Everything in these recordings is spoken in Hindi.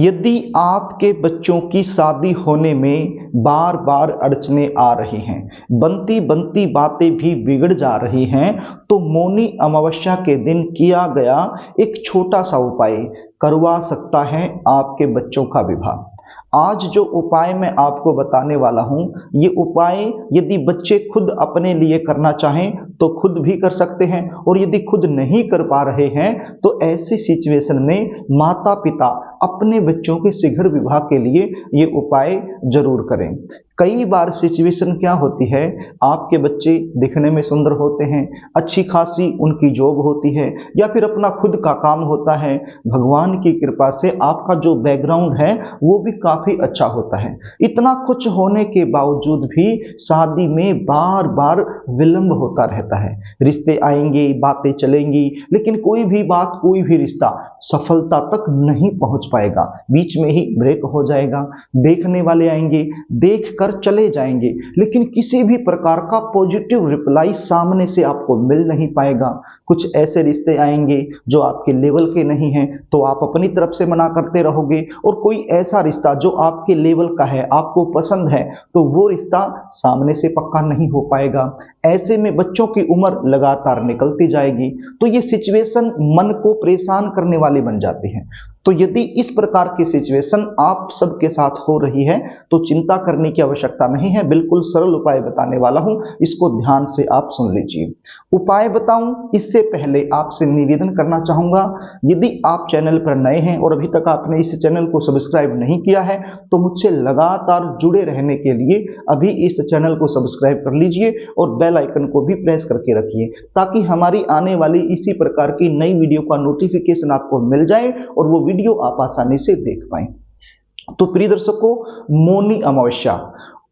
यदि आपके बच्चों की शादी होने में बार बार अड़चने आ रही हैं, बनती बनती बातें भी बिगड़ जा रही हैं, तो मौनी अमावस्या के दिन किया गया एक छोटा सा उपाय करवा सकता है आपके बच्चों का विवाह। आज जो उपाय मैं आपको बताने वाला हूं, ये उपाय यदि बच्चे खुद अपने लिए करना चाहें तो खुद भी कर सकते हैं, और यदि खुद नहीं कर पा रहे हैं तो ऐसी सिचुएशन में माता पिता अपने बच्चों के शीघ्र विवाह के लिए ये उपाय जरूर करें। कई बार सिचुएशन क्या होती है, आपके बच्चे दिखने में सुंदर होते हैं, अच्छी खासी उनकी जॉब होती है, या फिर अपना खुद का काम होता है। भगवान की कृपा से आपका जो बैकग्राउंड है वो भी काफी अच्छा होता है। इतना कुछ होने के बावजूद भी शादी में बार बार विलंब होता रहता है। रिश्ते आएंगे, बातें चलेंगी, लेकिन कोई भी बात, कोई भी रिश्ता सफलता तक नहीं पहुंच पाएगा, बीच में ही ब्रेक हो जाएगा। देखने वाले आएंगे, देख कर चले जाएंगे, लेकिन किसी भी प्रकार का पॉजिटिव रिप्लाई सामने से आपको मिल नहीं पाएगा। कुछ ऐसे रिश्ते आएंगे जो आपके लेवल के नहीं हैं, तो आप अपनी तरफ से मना करते रहोगे, और कोई ऐसा रिश्ता जो आपके लेवल का है, आपको पसंद है, तो वो रिश्ता सामने से पक्का नहीं हो पाएगा। ऐसे में बच्चों की उम्र लगातार निकलती जाएगी, तो ये सिचुएशन मन को परेशान करने वाली बन जाती है। तो यदि इस प्रकार की सिचुएशन आप सबके साथ हो रही है तो चिंता करने की आवश्यकता नहीं है। बिल्कुल सरल उपाय बताने वाला हूं, इसको ध्यान से आप सुन लीजिए। उपाय बताऊं इससे पहले आपसे निवेदन करना चाहूंगा, यदि आप चैनल पर नए हैं और अभी तक आपने इस चैनल को सब्सक्राइब नहीं किया है तो मुझसे लगातार जुड़े रहने के लिए अभी इस चैनल को सब्सक्राइब कर लीजिए और बेल आइकन को भी प्रेस करके रखिए, ताकि हमारी आने वाली इसी प्रकार की नई वीडियो का नोटिफिकेशन आपको मिल जाए और वो वीडियो आप आसानी से देख पाएं। तो प्रिय दर्शकों, मौनी अमावस्या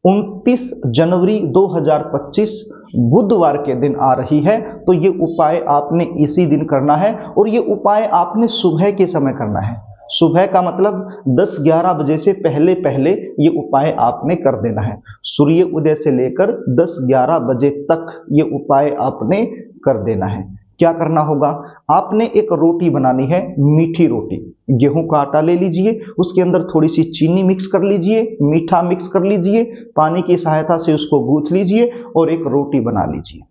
29 जनवरी 2025 बुधवार के दिन आ रही है, तो ये उपाय आपने इसी दिन करना है, और ये उपाय आपने सुबह के समय करना है। सुबह का मतलब 10-11 बजे से पहले पहले ये उपाय आपने कर देना है। सूर्य उदय से लेकर 10-11 बजे तक ये उपाय आपने कर देना है। क्या करना होगा, आपने एक रोटी बनानी है, मीठी रोटी। गेहूं का आटा ले लीजिए, उसके अंदर थोड़ी सी चीनी मिक्स कर लीजिए, मीठा मिक्स कर लीजिए, पानी की सहायता से उसको गूंथ लीजिए और एक रोटी बना लीजिए।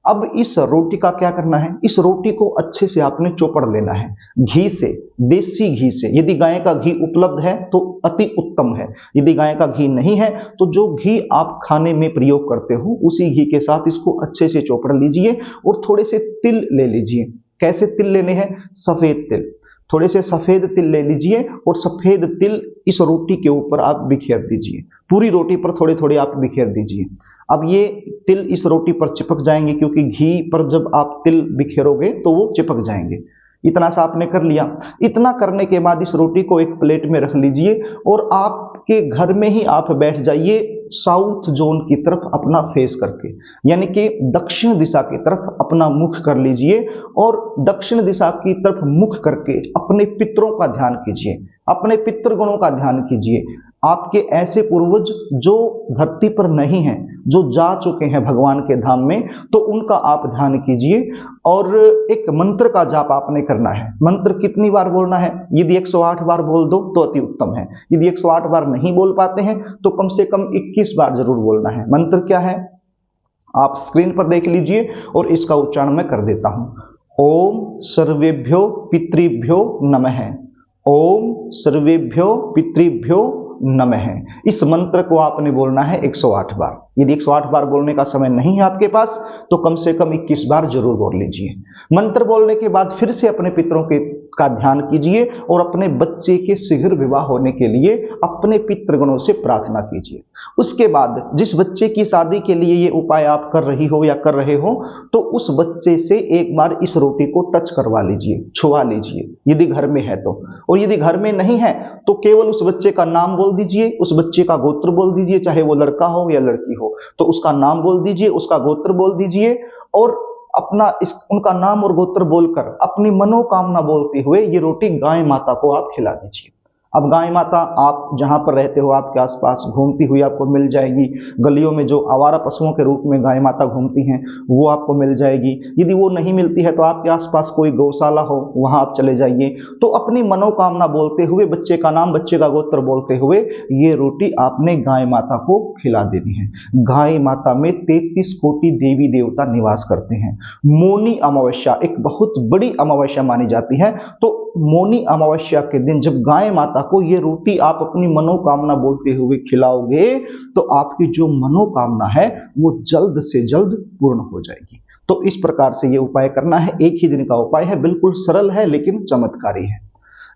अब इस रोटी का क्या करना है, इस रोटी को अच्छे से आपने चौपड़ लेना है, घी से, देसी घी से। यदि गाय का घी उपलब्ध है तो अति उत्तम है, यदि गाय का घी नहीं है तो जो घी आप खाने में प्रयोग करते हो उसी घी के साथ इसको अच्छे से चौपड़ लीजिए, और थोड़े से तिल ले लीजिए। कैसे तिल लेने हैं, सफेद तिल। थोड़े से सफेद तिल ले लीजिए और सफेद तिल इस रोटी के ऊपर आप बिखेर दीजिए। पूरी रोटी पर थोड़े थोड़े आप बिखेर दीजिए। अब ये तिल इस रोटी पर चिपक जाएंगे, क्योंकि घी पर जब आप तिल बिखेरोगे तो वो चिपक जाएंगे। इतना सा आपने कर लिया। इतना करने के बाद इस रोटी को एक प्लेट में रख लीजिए, और आपके घर में ही आप बैठ जाइए साउथ जोन की तरफ अपना फेस करके, यानी कि दक्षिण दिशा की तरफ अपना मुख कर लीजिए, और दक्षिण दिशा की तरफ मुख करके अपने पितरों का ध्यान कीजिए, अपने पितृगणों का ध्यान कीजिए। आपके ऐसे पूर्वज जो धरती पर नहीं हैं, जो जा चुके हैं भगवान के धाम में, तो उनका आप ध्यान कीजिए। और एक मंत्र का जाप आपने करना है। मंत्र कितनी बार बोलना है, यदि 108 बार बोल दो तो अति उत्तम है। यदि 108 बार नहीं बोल पाते हैं तो कम से कम 21 बार जरूर बोलना है। मंत्र क्या है, आप स्क्रीन पर देख लीजिए और इसका उच्चारण मैं कर देता हूं। ओम सर्वेभ्यो पितृभ्यो नमः। ओम सर्वेभ्यो पितृभ्यो नमः। इस मंत्र को आपने बोलना है 108 बार। यदि 108 बार बोलने का समय नहीं है आपके पास तो कम से कम 21 बार जरूर बोल लीजिए। मंत्र बोलने के बाद फिर से अपने पितरों का ध्यान कीजिए और अपने बच्चे के शीघ्र विवाह होने के लिए अपने पितृगणों से प्रार्थना कीजिए। उसके बाद जिस बच्चे की शादी के लिए ये उपाय आप कर रही हो या कर रहे हो, तो उस बच्चे से एक बार इस रोटी को टच करवा लीजिए, छुआ लीजिए, यदि घर में है तो। और यदि घर में नहीं है तो केवल उस बच्चे का नाम बोल दीजिए, उस बच्चे का गोत्र बोल दीजिए, चाहे वो लड़का हो या लड़की हो, तो उसका नाम बोल दीजिए, उसका गोत्र बोल दीजिए, और अपना उनका नाम और गोत्र बोलकर अपनी मनोकामना बोलते हुए ये रोटी गाय माता को आप खिला दीजिए। अब गाय माता आप जहाँ पर रहते हो आपके आसपास घूमती हुई आपको मिल जाएगी। गलियों में जो आवारा पशुओं के रूप में गाय माता घूमती हैं वो आपको मिल जाएगी। यदि वो नहीं मिलती है तो आपके आसपास कोई गौशाला हो वहाँ आप चले जाइए। तो अपनी मनोकामना बोलते हुए, बच्चे का नाम, बच्चे का गोत्र बोलते हुए ये रोटी आपने गाय माता को खिला देनी है। गाय माता में 33 कोटि देवी देवता निवास करते हैं। मौनी अमावस्या एक बहुत बड़ी अमावस्या मानी जाती है। तो मौनी अमावस्या के दिन जब गाय माता को ये रोटी आप अपनी मनोकामना बोलते हुए खिलाओगे तो आपकी जो मनोकामना है वो जल्द से जल्द पूर्ण हो जाएगी। तो इस प्रकार से ये उपाय करना है। एक ही दिन का उपाय है, बिल्कुल सरल है लेकिन चमत्कारी है।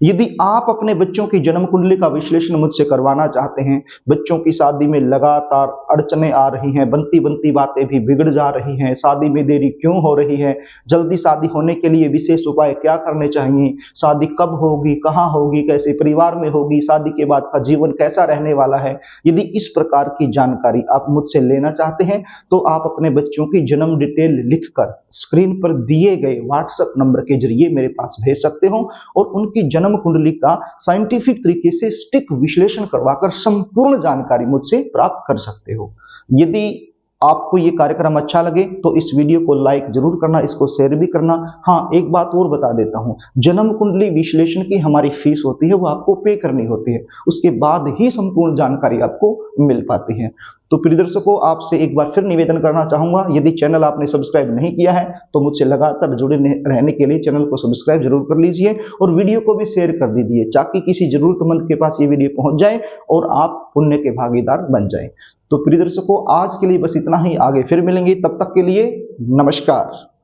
यदि आप अपने बच्चों की जन्म कुंडली का विश्लेषण मुझसे करवाना चाहते हैं, बच्चों की शादी में लगातार अड़चने आ रही हैं, बनती बनती बातें भी बिगड़ जा रही हैं, शादी में देरी क्यों हो रही है, जल्दी शादी होने के लिए विशेष उपाय क्या करने चाहिए, शादी कब होगी, कहाँ होगी, कैसे परिवार में होगी, शादी के बाद का जीवन कैसा रहने वाला है, यदि इस प्रकार की जानकारी आप मुझसे लेना चाहते हैं तो आप अपने बच्चों की जन्म डिटेल लिखकर स्क्रीन पर दिए गए व्हाट्सएप नंबर के जरिए मेरे पास भेज सकते हो और उनकी जन्म कुंडली का साइंटिफिक तरीके से सटीक विश्लेषण करवाकर संपूर्ण जानकारी मुझसे प्राप्त कर सकते हो। यदि आपको ये कार्यक्रम अच्छा लगे तो इस वीडियो को लाइक जरूर करना, इसको शेयर भी करना। हाँ, एक बात और बता देता हूँ, जन्म कुंडली विश्लेषण की हमारी फीस होती है वो आपको पे करनी होती है, उसके बाद ही संपूर्ण जानकारी आपको मिल पाती है। तो प्रिय दर्शकों, आपसे एक बार फिर निवेदन करना चाहूंगा, यदि चैनल आपने सब्सक्राइब नहीं किया है तो मुझसे लगातार जुड़े रहने के लिए चैनल को सब्सक्राइब जरूर कर लीजिए और वीडियो को भी शेयर कर दीजिए ताकि किसी जरूरतमंद के पास ये वीडियो पहुंच जाए और आप पुण्य के भागीदार बन जाएं। तो प्रिय दर्शकों, आज के लिए बस इतना ही, आगे फिर मिलेंगे, तब तक के लिए नमस्कार।